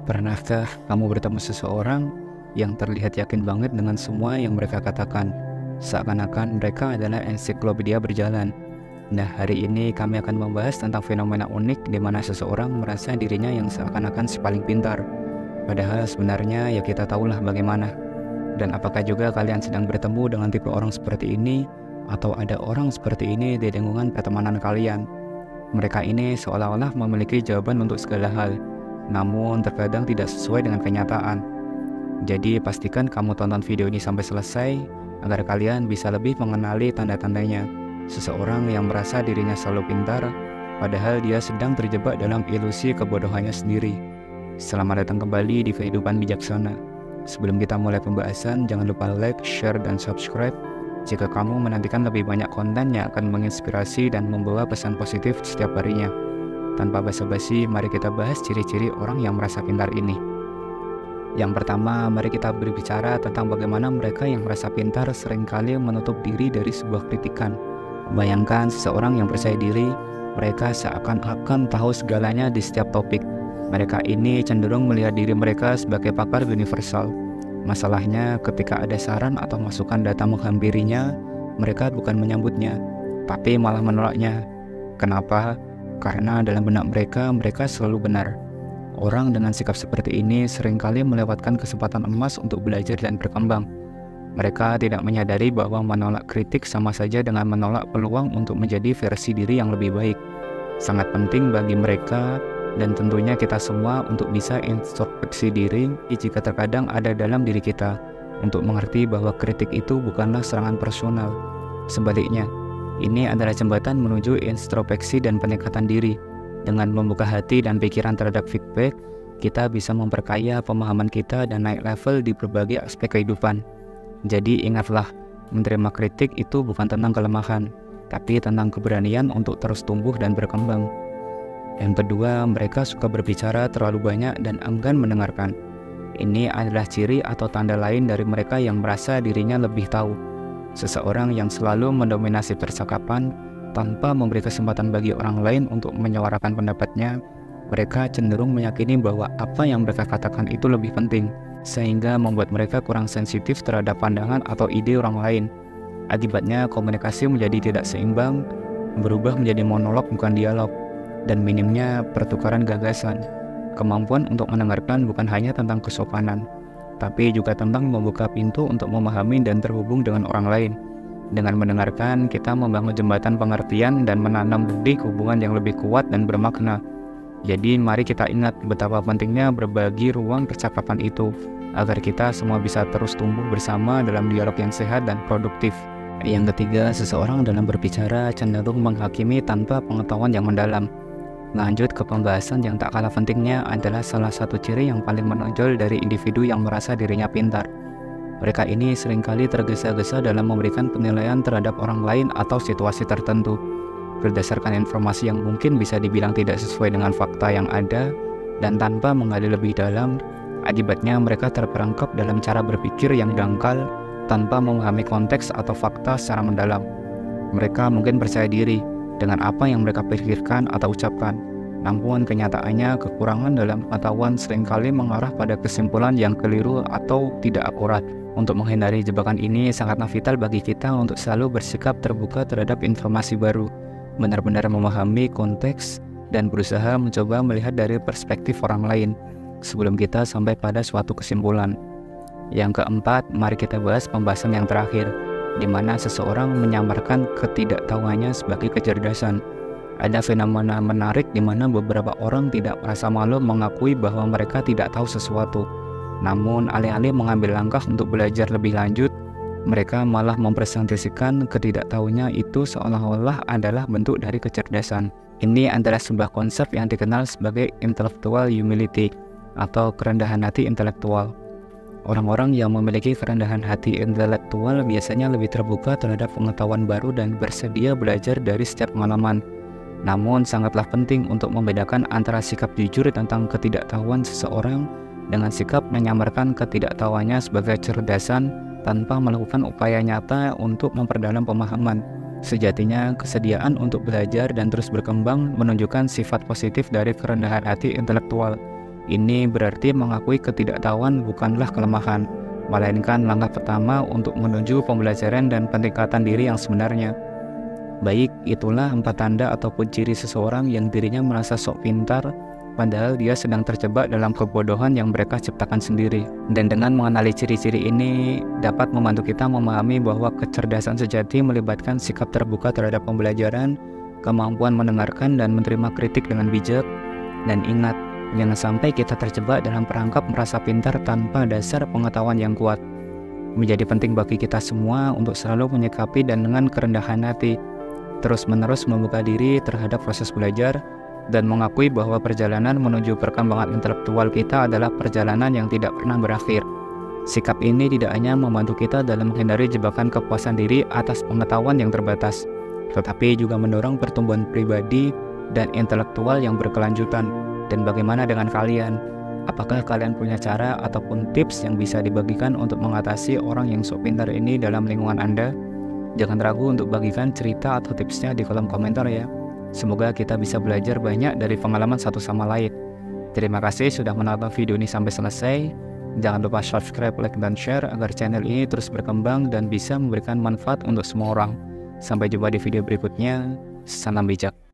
Pernahkah kamu bertemu seseorang yang terlihat yakin banget dengan semua yang mereka katakan, seakan-akan mereka adalah ensiklopedia berjalan? Nah, hari ini kami akan membahas tentang fenomena unik di mana seseorang merasa dirinya yang seakan-akan si paling pintar. Padahal sebenarnya ya kita tahulah bagaimana. Dan apakah juga kalian sedang bertemu dengan tipe orang seperti ini, atau ada orang seperti ini di lingkungan pertemanan kalian? Mereka ini seolah-olah memiliki jawaban untuk segala hal, namun terkadang tidak sesuai dengan kenyataan. Jadi pastikan kamu tonton video ini sampai selesai agar kalian bisa lebih mengenali tanda-tandanya. Seseorang yang merasa dirinya selalu pintar, padahal dia sedang terjebak dalam ilusi kebodohannya sendiri. Selamat datang kembali di Kehidupan Bijaksana. Sebelum kita mulai pembahasan, jangan lupa like, share, dan subscribe jika kamu menantikan lebih banyak konten yang akan menginspirasi dan membawa pesan positif setiap harinya. Tanpa basa-basi, mari kita bahas ciri-ciri orang yang merasa pintar ini. Yang pertama, mari kita berbicara tentang bagaimana mereka yang merasa pintar seringkali menutup diri dari sebuah kritikan. Bayangkan seseorang yang percaya diri, mereka seakan-akan tahu segalanya di setiap topik. Mereka ini cenderung melihat diri mereka sebagai pakar universal. Masalahnya, ketika ada saran atau masukan datang menghampirinya, mereka bukan menyambutnya, tapi malah menolaknya. Kenapa? Karena dalam benak mereka selalu benar. Orang dengan sikap seperti ini seringkali melewatkan kesempatan emas untuk belajar dan berkembang. Mereka tidak menyadari bahwa menolak kritik sama saja dengan menolak peluang untuk menjadi versi diri yang lebih baik. Sangat penting bagi mereka dan tentunya kita semua untuk bisa introspeksi diri jika terkadang ada dalam diri kita, untuk mengerti bahwa kritik itu bukanlah serangan personal. Sebaliknya, ini adalah jembatan menuju introspeksi dan peningkatan diri. Dengan membuka hati dan pikiran terhadap feedback, kita bisa memperkaya pemahaman kita dan naik level di berbagai aspek kehidupan. Jadi ingatlah, menerima kritik itu bukan tentang kelemahan, tapi tentang keberanian untuk terus tumbuh dan berkembang. Yang kedua, mereka suka berbicara terlalu banyak dan enggan mendengarkan. Ini adalah ciri atau tanda lain dari mereka yang merasa dirinya lebih tahu. Seseorang yang selalu mendominasi percakapan tanpa memberi kesempatan bagi orang lain untuk menyuarakan pendapatnya, mereka cenderung meyakini bahwa apa yang mereka katakan itu lebih penting, sehingga membuat mereka kurang sensitif terhadap pandangan atau ide orang lain. Akibatnya komunikasi menjadi tidak seimbang, berubah menjadi monolog bukan dialog, dan minimnya pertukaran gagasan. Kemampuan untuk mendengarkan bukan hanya tentang kesopanan, tapi juga tentang membuka pintu untuk memahami dan terhubung dengan orang lain. Dengan mendengarkan, kita membangun jembatan pengertian dan menanam benih hubungan yang lebih kuat dan bermakna. Jadi mari kita ingat betapa pentingnya berbagi ruang percakapan itu, agar kita semua bisa terus tumbuh bersama dalam dialog yang sehat dan produktif. Yang ketiga, seseorang dalam berbicara cenderung menghakimi tanpa pengetahuan yang mendalam. Lanjut ke pembahasan yang tak kalah pentingnya adalah salah satu ciri yang paling menonjol dari individu yang merasa dirinya pintar. Mereka ini seringkali tergesa-gesa dalam memberikan penilaian terhadap orang lain atau situasi tertentu, berdasarkan informasi yang mungkin bisa dibilang tidak sesuai dengan fakta yang ada, dan tanpa menggali lebih dalam. Akibatnya mereka terperangkap dalam cara berpikir yang dangkal tanpa memahami konteks atau fakta secara mendalam. Mereka mungkin percaya diri dengan apa yang mereka pikirkan atau ucapkan, namun kenyataannya kekurangan dalam pengetahuan seringkali mengarah pada kesimpulan yang keliru atau tidak akurat. Untuk menghindari jebakan ini sangatlah vital bagi kita untuk selalu bersikap terbuka terhadap informasi baru, benar-benar memahami konteks dan berusaha mencoba melihat dari perspektif orang lain sebelum kita sampai pada suatu kesimpulan. Yang keempat, mari kita bahas pembahasan yang terakhir, di mana seseorang menyamarkan ketidaktahuannya sebagai kecerdasan. Ada fenomena menarik di mana beberapa orang tidak merasa malu mengakui bahwa mereka tidak tahu sesuatu. Namun alih-alih mengambil langkah untuk belajar lebih lanjut, mereka malah mempresentasikan ketidaktahuannya itu seolah-olah adalah bentuk dari kecerdasan. Ini adalah sebuah konsep yang dikenal sebagai intellectual humility atau kerendahan hati intelektual. Orang-orang yang memiliki kerendahan hati intelektual biasanya lebih terbuka terhadap pengetahuan baru dan bersedia belajar dari setiap pengalaman. Namun sangatlah penting untuk membedakan antara sikap jujur tentang ketidaktahuan seseorang dengan sikap menyamarkan ketidaktahuannya sebagai kecerdasan tanpa melakukan upaya nyata untuk memperdalam pemahaman. Sejatinya, kesediaan untuk belajar dan terus berkembang menunjukkan sifat positif dari kerendahan hati intelektual. Ini berarti mengakui ketidaktahuan bukanlah kelemahan, melainkan langkah pertama untuk menuju pembelajaran dan peningkatan diri yang sebenarnya. Baik, itulah 4 tanda ataupun ciri seseorang yang dirinya merasa sok pintar, padahal dia sedang terjebak dalam kebodohan yang mereka ciptakan sendiri. Dan dengan mengenali ciri-ciri ini, dapat membantu kita memahami bahwa kecerdasan sejati melibatkan sikap terbuka terhadap pembelajaran, kemampuan mendengarkan dan menerima kritik dengan bijak. Dan ingat, jangan sampai kita terjebak dalam perangkap merasa pintar tanpa dasar pengetahuan yang kuat. Menjadi penting bagi kita semua untuk selalu menyikapi dan dengan kerendahan hati, terus-menerus membuka diri terhadap proses belajar, dan mengakui bahwa perjalanan menuju perkembangan intelektual kita adalah perjalanan yang tidak pernah berakhir. Sikap ini tidak hanya membantu kita dalam menghindari jebakan kepuasan diri atas pengetahuan yang terbatas, tetapi juga mendorong pertumbuhan pribadi dan intelektual yang berkelanjutan. Dan bagaimana dengan kalian? Apakah kalian punya cara ataupun tips yang bisa dibagikan untuk mengatasi orang yang sok pintar ini dalam lingkungan Anda? Jangan ragu untuk bagikan cerita atau tipsnya di kolom komentar ya. Semoga kita bisa belajar banyak dari pengalaman satu sama lain. Terima kasih sudah menonton video ini sampai selesai. Jangan lupa subscribe, like, dan share agar channel ini terus berkembang dan bisa memberikan manfaat untuk semua orang. Sampai jumpa di video berikutnya. Salam bijak.